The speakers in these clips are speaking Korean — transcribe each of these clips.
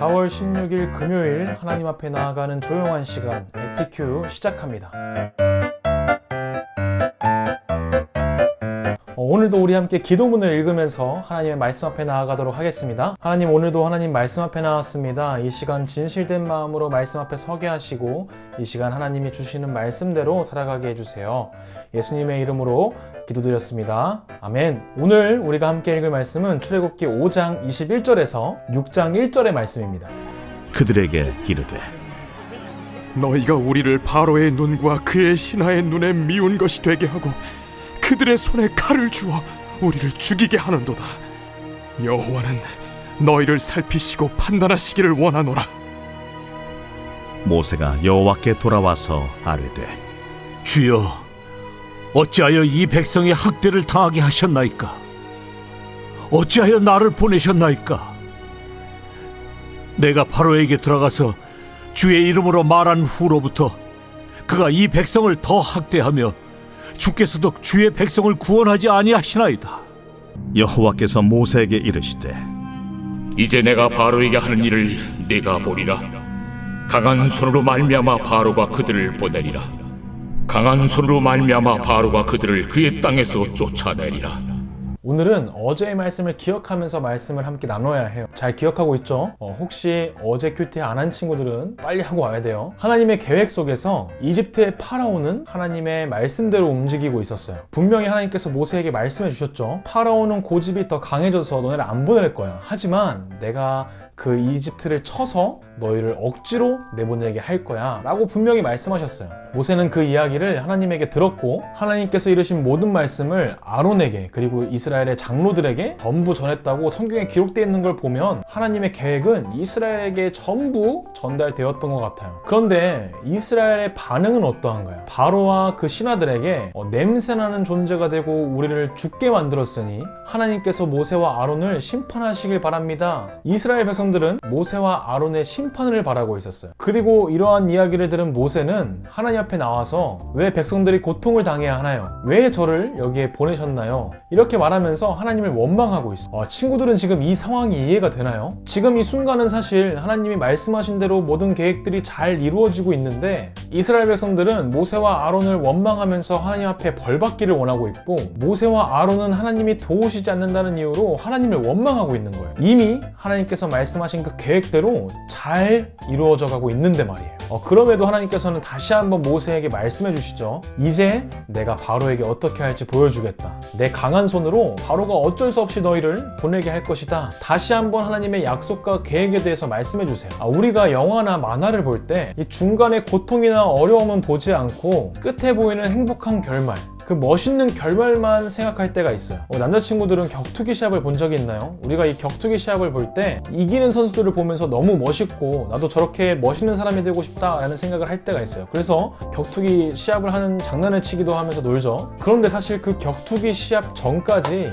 4월 16일 금요일 하나님 앞에 나아가는 조용한 시간 에티큐 시작합니다. 오늘도 우리 함께 기도문을 읽으면서 하나님의 말씀 앞에 나아가도록 하겠습니다. 하나님, 오늘도 하나님 말씀 앞에 나왔습니다. 이 시간 진실된 마음으로 말씀 앞에 서게 하시고 이 시간 하나님이 주시는 말씀대로 살아가게 해주세요. 예수님의 이름으로 기도드렸습니다. 아멘. 오늘 우리가 함께 읽을 말씀은 출애굽기 5장 21절에서 6장 1절의 말씀입니다. 그들에게 이르되 너희가 우리를 바로의 눈과 그의 신하의 눈에 미운 것이 되게 하고 그들의 손에 칼을 주어 우리를 죽이게 하는도다. 여호와는 너희를 살피시고 판단하시기를 원하노라. 모세가 여호와께 돌아와서 아뢰되 주여, 어찌하여 이 백성의 학대를 당하게 하셨나이까? 어찌하여 나를 보내셨나이까? 내가 바로에게 들어가서 주의 이름으로 말한 후로부터 그가 이 백성을 더 학대하며 주께서도 주의 백성을 구원하지 아니하시나이다. 여호와께서 모세에게 이르시되 이제 내가 바로에게 하는 일을 네가 보리라. 강한 손으로 말미암아 바로가 그들을 보내리라. 강한 손으로 말미암아 바로가 그들을 그의 땅에서 쫓아내리라. 오늘은 어제의 말씀을 기억하면서 말씀을 함께 나눠야 해요. 잘 기억하고 있죠? 혹시 어제 큐티 안 한 친구들은 빨리 하고 와야 돼요. 하나님의 계획 속에서 이집트의 파라오는 하나님의 말씀대로 움직이고 있었어요. 분명히 하나님께서 모세에게 말씀해 주셨죠. 파라오는 고집이 더 강해져서 너네를 안 보낼 거야. 하지만 내가 그 이집트를 쳐서 너희를 억지로 내보내게 할 거야 라고 분명히 말씀하셨어요. 모세는 그 이야기를 하나님에게 들었고 하나님께서 이르신 모든 말씀을 아론에게 그리고 이스라엘의 장로들에게 전부 전했다고 성경에 기록되어 있는 걸 보면 하나님의 계획은 이스라엘에게 전부 전달되었던 것 같아요. 그런데 이스라엘의 반응은 어떠한가요? 바로와 그 신하들에게 냄새나는 존재가 되고 우리를 죽게 만들었으니 하나님께서 모세와 아론을 심판하시길 바랍니다. 이스라엘 백성들은 모세와 아론의 심판을 바라고 있었어요. 그리고 이러한 이야기를 들은 모세는 하나님 앞에 나와서 왜 백성들이 고통을 당해야 하나요? 왜 저를 여기에 보내셨나요? 이렇게 말하면서 하나님을 원망하고 있어요. 친구들은 지금 이 상황이 이해가 되나요? 지금 이 순간은 사실 하나님이 말씀하신 대로 모든 계획들이 잘 이루어지고 있는데 이스라엘 백성들은 모세와 아론을 원망하면서 하나님 앞에 벌받기를 원하고 있고 모세와 아론은 하나님이 도우시지 않는다는 이유로 하나님을 원망하고 있는 거예요. 이미 하나님께서 말씀하신 그 계획대로 잘 이루어져 가고 있는데 말이에요. 그럼에도 하나님께서는 다시 한번 모세에게 말씀해 주시죠. 이제 내가 바로에게 어떻게 할지 보여주겠다. 내 강한 손으로 바로가 어쩔 수 없이 너희를 보내게 할 것이다. 다시 한번 하나님의 약속과 계획에 대해서 말씀해 주세요. 우리가 영화나 만화를 볼 때 이 중간에 고통이나 어려움은 보지 않고 끝에 보이는 행복한 결말, 그 멋있는 결말만 생각할 때가 있어요. 남자친구들은 격투기 시합을 본 적이 있나요? 우리가 이 격투기 시합을 볼 때 이기는 선수들을 보면서 너무 멋있고 나도 저렇게 멋있는 사람이 되고 싶다라는 생각을 할 때가 있어요. 그래서 격투기 시합을 하는 장난을 치기도 하면서 놀죠. 그런데 사실 그 격투기 시합 전까지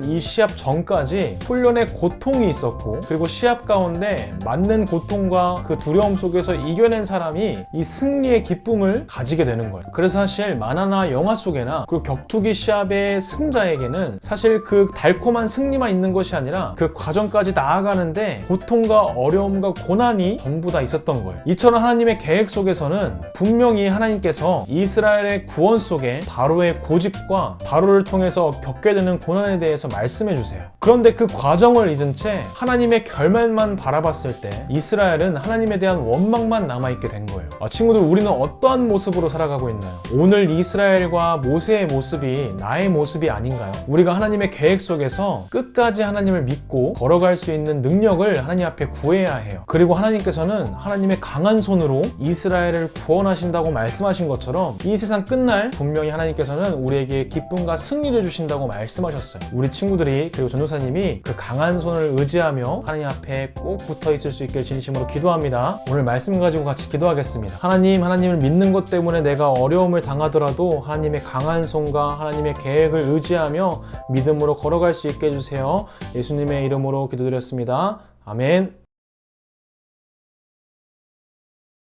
이 시합 전까지 훈련의 고통이 있었고 그리고 시합 가운데 맞는 고통과 그 두려움 속에서 이겨낸 사람이 이 승리의 기쁨을 가지게 되는 거예요. 그래서 사실 만화나 영화 속에나 그리고 격투기 시합의 승자에게는 사실 그 달콤한 승리만 있는 것이 아니라 그 과정까지 나아가는데 고통과 어려움과 고난이 전부 다 있었던 거예요. 이처럼 하나님의 계획 속에서는 분명히 하나님께서 이스라엘의 구원 속에 바로의 고집과 바로를 통해서 겪게 되는 고난에 대해서 말씀해 주세요. 그런데 그 과정을 잊은 채 하나님의 결말만 바라봤을 때 이스라엘은 하나님에 대한 원망만 남아있게 된 거예요. 친구들, 우리는 어떠한 모습으로 살아가고 있나요? 오늘 이스라엘과 모세의 모습이 나의 모습이 아닌가요? 우리가 하나님의 계획 속에서 끝까지 하나님을 믿고 걸어갈 수 있는 능력을 하나님 앞에 구해야 해요. 그리고 하나님께서는 하나님의 강한 손으로 이스라엘을 구원하신다고 말씀하신 것처럼 이 세상 끝날 분명히 하나님께서는 우리에게 기쁨과 승리를 주신다고 말씀하셨어요. 우리 친구들이 그리고 전도사님이 그 강한 손을 의지하며 하나님 앞에 꼭 붙어 있을 수 있길 진심으로 기도합니다. 오늘 말씀 가지고 같이 기도하겠습니다. 하나님을 믿는 것 때문에 내가 어려움을 당하더라도 하나님의 강한 손과 하나님의 계획을 의지하며 믿음으로 걸어갈 수 있게 해주세요. 예수님의 이름으로 기도드렸습니다. 아멘.